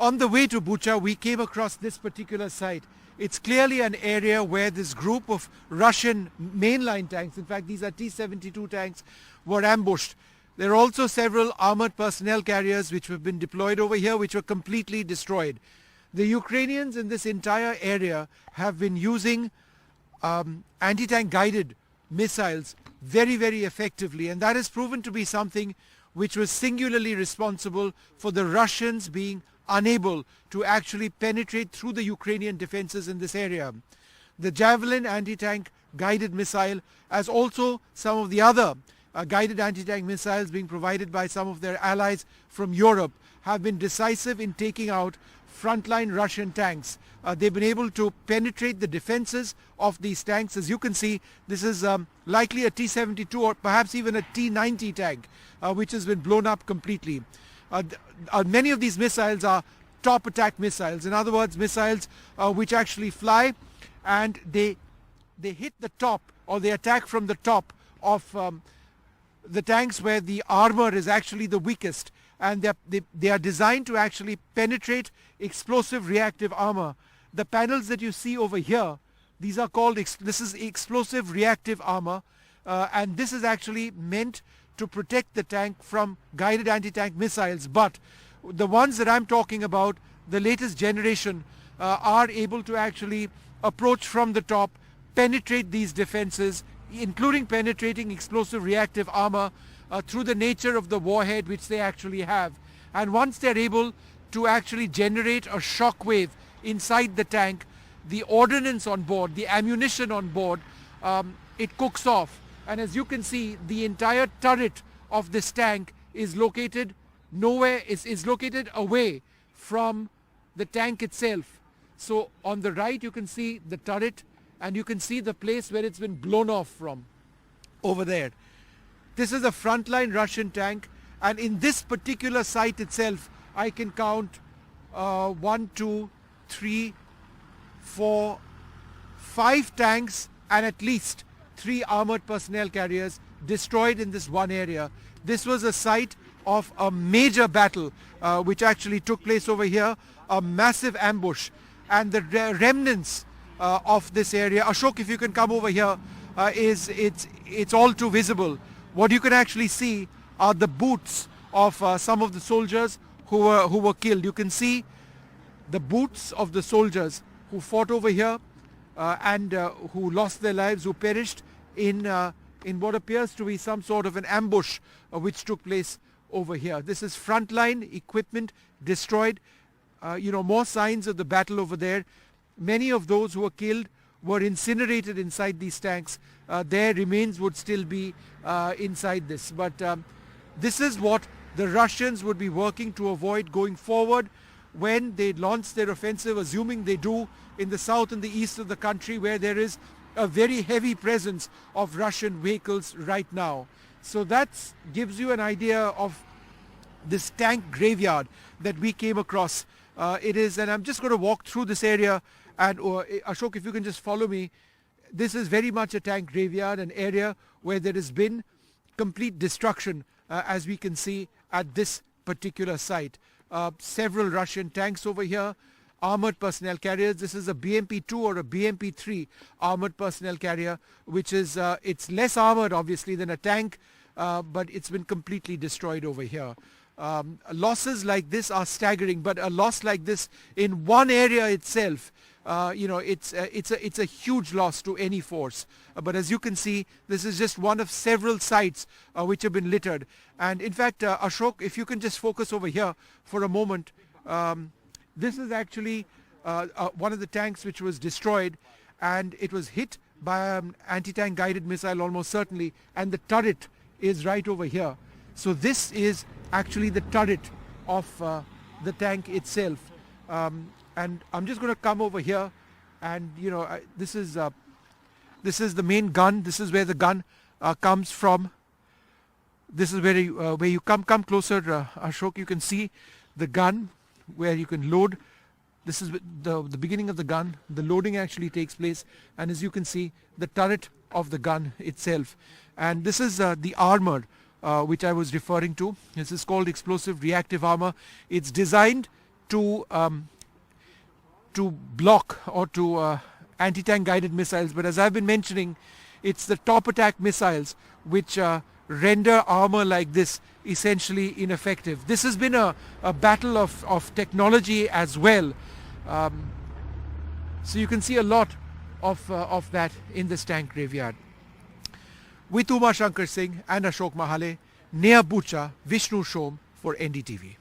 On the way to Bucha, we came across this particular site. It's clearly an area where this group of Russian mainline tanks, in fact these are T-72 tanks, were ambushed. There are also several armored personnel carriers which have been deployed over here, which were completely destroyed. The Ukrainians in this entire area have been using anti-tank guided missiles very, very effectively, and that has proven to be something which was singularly responsible for the Russians being unable to actually penetrate through the Ukrainian defenses in this area. The Javelin anti-tank guided missile, as also some of the other guided anti-tank missiles being provided by some of their allies from Europe, have been decisive in taking out frontline Russian tanks. They've been able to penetrate the defenses of these tanks. As you can see, this is likely a T-72 or perhaps even a T-90 tank, which has been blown up completely. Many of these missiles are top attack missiles. In other words, missiles which actually fly and they hit the top, or they attack from the top of the tanks where the armor is actually the weakest, and they are designed to actually penetrate explosive reactive armor. The panels that you see over here, these are called, this is explosive reactive armor, and this is actually meant to protect the tank from guided anti-tank missiles. But the ones that I'm talking about, the latest generation, are able to actually approach from the top, penetrate these defenses, including penetrating explosive reactive armor through the nature of the warhead which they actually have. And once they're able to actually generate a shock wave inside the tank, the ordnance on board, the ammunition on board, it cooks off. And as you can see, the entire turret of this tank is located is located away from the tank itself. So on the right you can see the turret, and you can see the place where it's been blown off from over there. This is a frontline Russian tank, and in this particular site itself I can count 1, 2, 3, 4, 5 tanks and at least 3 armored personnel carriers destroyed in this one area. This was a site of a major battle which actually took place over here, a massive ambush, and the remnants of this area, Ashok, if you can come over here, it's all too visible. What you can actually see are the boots of some of the soldiers who were killed. You can see the boots of the soldiers who fought over here and who lost their lives, who perished in what appears to be some sort of an ambush which took place over here. This is frontline equipment destroyed. More signs of the battle over there. Many of those who were killed were incinerated inside these tanks. Their remains would still be inside this. But this is what the Russians would be working to avoid going forward when they launch their offensive, assuming they do, in the south and the east of the country, where there is a very heavy presence of Russian vehicles right now. So that gives you an idea of this tank graveyard that we came across. It is, and I'm just going to walk through this area, and Ashok, if you can just follow me. This is very much a tank graveyard, an area where there has been complete destruction, as we can see at this particular site. Several Russian tanks over here, armored personnel carriers. This is a BMP-2 or a BMP-3 armored personnel carrier, which is, it's less armored obviously than a tank, but it's been completely destroyed over here. Losses like this are staggering, but a loss like this in one area itself, it's a huge loss to any force. But as you can see, this is just one of several sites which have been littered. And in fact, Ashok, if you can just focus over here for a moment. This is actually one of the tanks which was destroyed, and it was hit by an anti-tank guided missile almost certainly, and the turret is right over here. So this is actually the turret of the tank itself. And I'm just going to come over here, and this is the main gun. This is where the gun comes from. This is where you come closer, Ashok. You can see the gun where you can load. This is the beginning of the gun. The loading actually takes place, and as you can see, the turret of the gun itself. And this is the armor which I was referring to. This is called explosive reactive armor. It's designed to block or to anti-tank guided missiles, but as I've been mentioning, it's the top attack missiles which render armor like this essentially ineffective. This has been a battle of technology as well. So you can see a lot of that in this tank graveyard. With Uma Shankar Singh and Ashok Mahale, near Bucha, Vishnu Shom for NDTV.